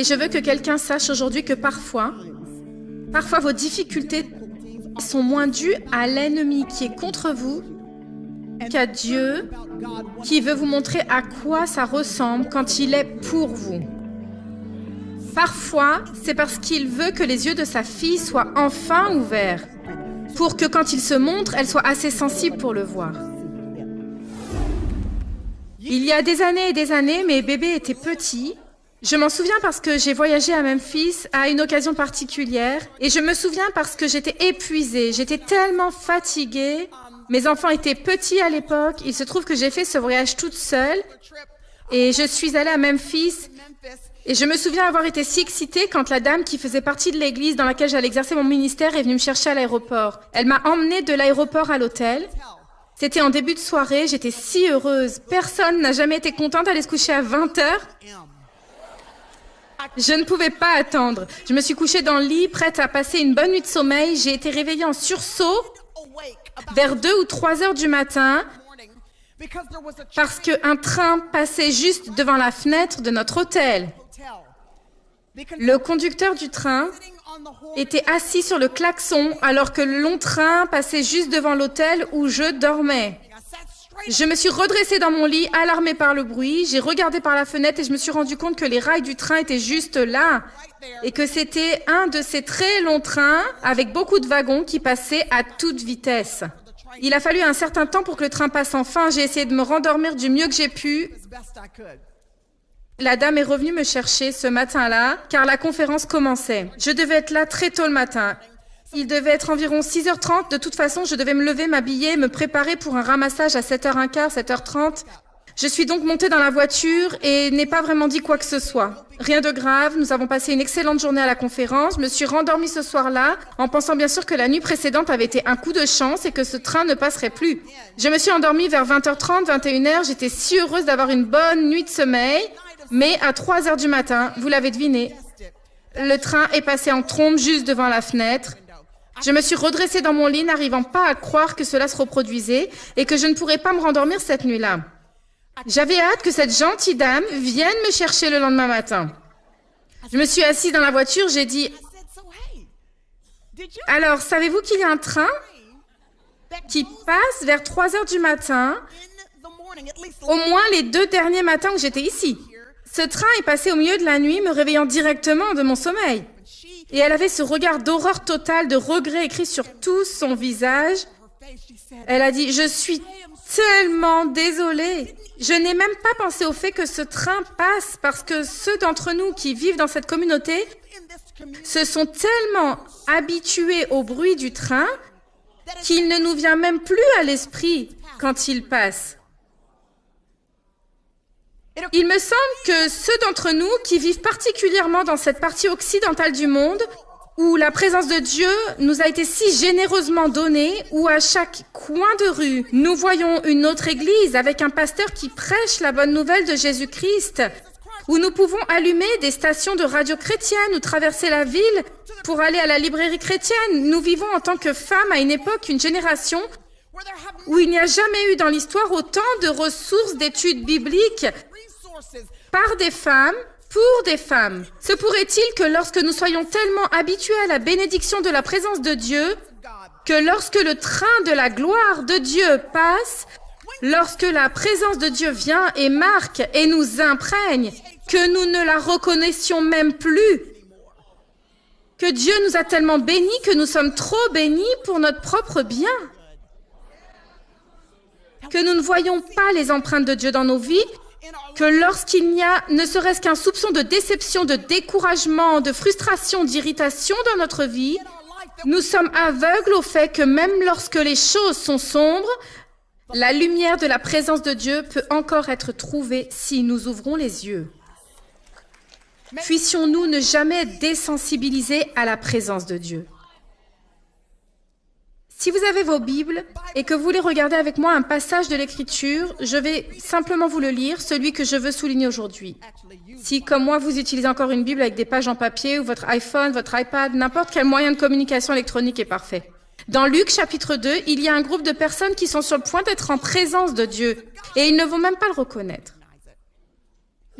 Et je veux que quelqu'un sache aujourd'hui que parfois vos difficultés sont moins dues à l'ennemi qui est contre vous qu'à Dieu qui veut vous montrer à quoi ça ressemble quand il est pour vous. Parfois, c'est parce qu'il veut que les yeux de sa fille soient enfin ouverts, pour que quand il se montre, elle soit assez sensible pour le voir. Il y a des années, mes bébés étaient petits. Je m'en souviens parce que j'ai voyagé à Memphis à une occasion particulière, et je me souviens parce que j'étais épuisée, j'étais tellement fatiguée. Mes enfants étaient petits à l'époque, il se trouve que j'ai fait ce voyage toute seule, et je suis allée à Memphis. Et je me souviens avoir été si excitée quand la dame qui faisait partie de l'église dans laquelle j'allais exercer mon ministère est venue me chercher à l'aéroport. Elle m'a emmenée de l'aéroport à l'hôtel. C'était en début de soirée, j'étais si heureuse. Personne n'a jamais été content d'aller se coucher à 20h. Je ne pouvais pas attendre. Je me suis couchée dans le lit, prête à passer une bonne nuit de sommeil. J'ai été réveillée en sursaut vers 2 ou 3 heures du matin parce qu'un train passait juste devant la fenêtre de notre hôtel. Le conducteur du train était assis sur le klaxon alors que le long train passait juste devant l'hôtel où je dormais. Je me suis redressée dans mon lit, alarmée par le bruit. J'ai regardé par la fenêtre et je me suis rendu compte que les rails du train étaient juste là et que c'était un de ces très longs trains avec beaucoup de wagons qui passaient à toute vitesse. Il a fallu un certain temps pour que le train passe enfin. J'ai essayé de me rendormir du mieux que j'ai pu. La dame est revenue me chercher ce matin-là, car la conférence commençait. Je devais être là très tôt le matin. Il devait être environ 6h30. De toute façon, je devais me lever, m'habiller, me préparer pour un ramassage à 7h15, 7h30. Je suis donc montée dans la voiture et n'ai pas vraiment dit quoi que ce soit. Rien de grave, nous avons passé une excellente journée à la conférence. Je me suis rendormie ce soir-là, en pensant bien sûr que la nuit précédente avait été un coup de chance et que ce train ne passerait plus. Je me suis endormie vers 20h30, 21h. J'étais si heureuse d'avoir une bonne nuit de sommeil. Mais à 3h du matin, vous l'avez deviné, le train est passé en trombe juste devant la fenêtre. Je me suis redressée dans mon lit, n'arrivant pas à croire que cela se reproduisait et que je ne pourrais pas me rendormir cette nuit-là. J'avais hâte que cette gentille dame vienne me chercher le lendemain matin. Je me suis assise dans la voiture, j'ai dit « Alors, savez-vous qu'il y a un train qui passe vers 3h du matin, au moins les 2 derniers matins où j'étais ici. Ce train est passé au milieu de la nuit, me réveillant directement de mon sommeil. Et elle avait ce regard d'horreur totale, de regret écrit sur tout son visage. Elle a dit « Je suis tellement désolée. Je n'ai même pas pensé au fait que ce train passe parce que ceux d'entre nous qui vivent dans cette communauté se sont tellement habitués au bruit du train qu'il ne nous vient même plus à l'esprit quand il passe. Il me semble que ceux d'entre nous qui vivent particulièrement dans cette partie occidentale du monde, où la présence de Dieu nous a été si généreusement donnée, où à chaque coin de rue, nous voyons une autre église avec un pasteur qui prêche la bonne nouvelle de Jésus-Christ, où nous pouvons allumer des stations de radio chrétiennes ou traverser la ville pour aller à la librairie chrétienne. Nous vivons en tant que femmes à une époque, une génération où il n'y a jamais eu dans l'histoire autant de ressources d'études bibliques par des femmes, pour des femmes. Se pourrait-il que lorsque nous soyons tellement habitués à la bénédiction de la présence de Dieu, que lorsque le train de la gloire de Dieu passe, lorsque la présence de Dieu vient et marque et nous imprègne, que nous ne la reconnaissions même plus, que Dieu nous a tellement bénis que nous sommes trop bénis pour notre propre bien, que nous ne voyons pas les empreintes de Dieu dans nos vies, que lorsqu'il n'y a ne serait-ce qu'un soupçon de déception, de découragement, de frustration, d'irritation dans notre vie, nous sommes aveugles au fait que même lorsque les choses sont sombres, la lumière de la présence de Dieu peut encore être trouvée si nous ouvrons les yeux. Puissions-nous ne jamais être désensibilisés à la présence de Dieu. Si vous avez vos Bibles et que vous voulez regarder avec moi un passage de l'Écriture, je vais simplement vous le lire, celui que je veux souligner aujourd'hui. Si, comme moi, vous utilisez encore une Bible avec des pages en papier ou votre iPhone, votre iPad, n'importe quel moyen de communication électronique est parfait. Dans Luc chapitre 2, il y a un groupe de personnes qui sont sur le point d'être en présence de Dieu et ils ne vont même pas le reconnaître.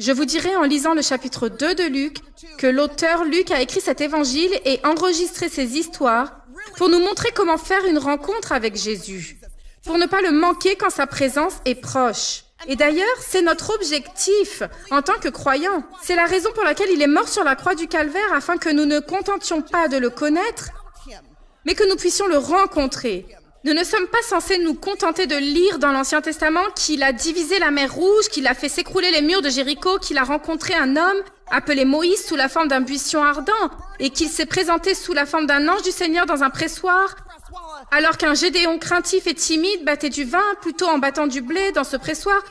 Je vous dirai en lisant le chapitre 2 de Luc que l'auteur Luc a écrit cet évangile et enregistré ces histoires pour nous montrer comment faire une rencontre avec Jésus, pour ne pas le manquer quand sa présence est proche. Et d'ailleurs, c'est notre objectif en tant que croyants. C'est la raison pour laquelle il est mort sur la croix du Calvaire, afin que nous ne contentions pas de le connaître, mais que nous puissions le rencontrer. Nous ne sommes pas censés nous contenter de lire dans l'Ancien Testament qu'il a divisé la mer Rouge, qu'il a fait s'écrouler les murs de Jéricho, qu'il a rencontré un homme appelé Moïse sous la forme d'un buisson ardent et qu'il s'est présenté sous la forme d'un ange du Seigneur dans un pressoir, alors qu'un Gédéon craintif et timide battait du vin plutôt en battant du blé dans ce pressoir.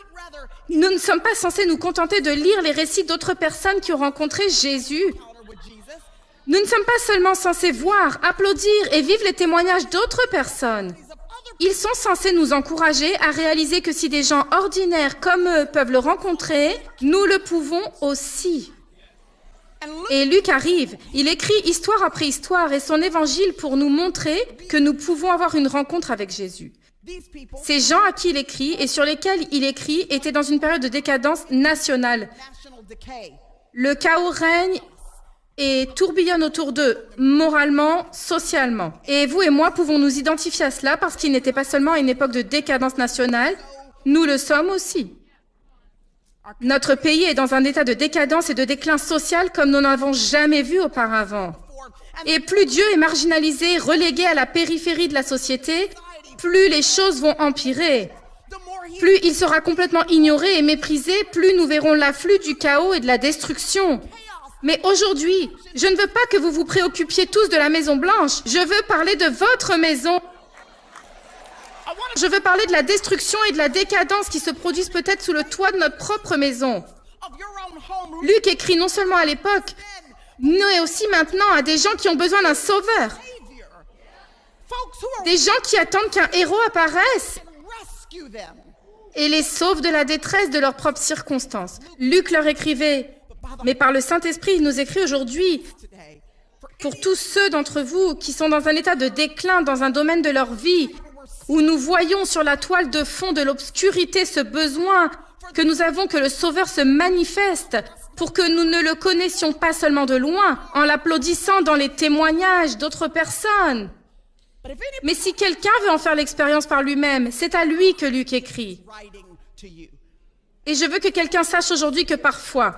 Nous ne sommes pas censés nous contenter de lire les récits d'autres personnes qui ont rencontré Jésus. Nous ne sommes pas seulement censés voir, applaudir et vivre les témoignages d'autres personnes. Ils sont censés nous encourager à réaliser que si des gens ordinaires comme eux peuvent le rencontrer, nous le pouvons aussi. Et Luc arrive, il écrit histoire après histoire et son évangile pour nous montrer que nous pouvons avoir une rencontre avec Jésus. Ces gens à qui il écrit et sur lesquels il écrit étaient dans une période de décadence nationale. Le chaos règne et tourbillonne autour d'eux, moralement, socialement. Et vous et moi pouvons nous identifier à cela parce qu'il n'était pas seulement à une époque de décadence nationale, nous le sommes aussi. Notre pays est dans un état de décadence et de déclin social comme nous n'avons jamais vu auparavant. Et plus Dieu est marginalisé, relégué à la périphérie de la société, plus les choses vont empirer. Plus il sera complètement ignoré et méprisé, plus nous verrons l'afflux du chaos et de la destruction. Mais aujourd'hui, je ne veux pas que vous vous préoccupiez tous de la Maison Blanche. Je veux parler de votre maison. Je veux parler de la destruction et de la décadence qui se produisent peut-être sous le toit de notre propre maison. Luc écrit non seulement à l'époque, mais aussi maintenant à des gens qui ont besoin d'un sauveur. Des gens qui attendent qu'un héros apparaisse et les sauve de la détresse de leurs propres circonstances. Luc leur écrivait, mais par le Saint-Esprit, il nous écrit aujourd'hui, pour tous ceux d'entre vous qui sont dans un état de déclin dans un domaine de leur vie, où nous voyons sur la toile de fond de l'obscurité ce besoin que nous avons que le Sauveur se manifeste, pour que nous ne le connaissions pas seulement de loin, en l'applaudissant dans les témoignages d'autres personnes. Mais si quelqu'un veut en faire l'expérience par lui-même, c'est à lui que Luc écrit. Et je veux que quelqu'un sache aujourd'hui que parfois,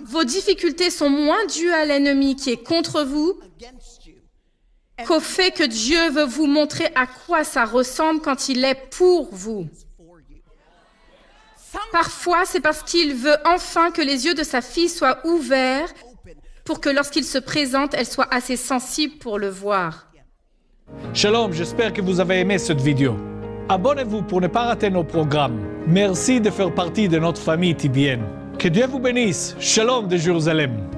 vos difficultés sont moins dues à l'ennemi qui est contre vous qu'au fait que Dieu veut vous montrer à quoi ça ressemble quand il est pour vous. Parfois, c'est parce qu'il veut enfin que les yeux de sa fille soient ouverts pour que lorsqu'il se présente, elle soit assez sensible pour le voir. Shalom, j'espère que vous avez aimé cette vidéo. Abonnez-vous pour ne pas rater nos programmes. Merci de faire partie de notre famille TBN. Que Dieu vous bénisse. Shalom de Jérusalem.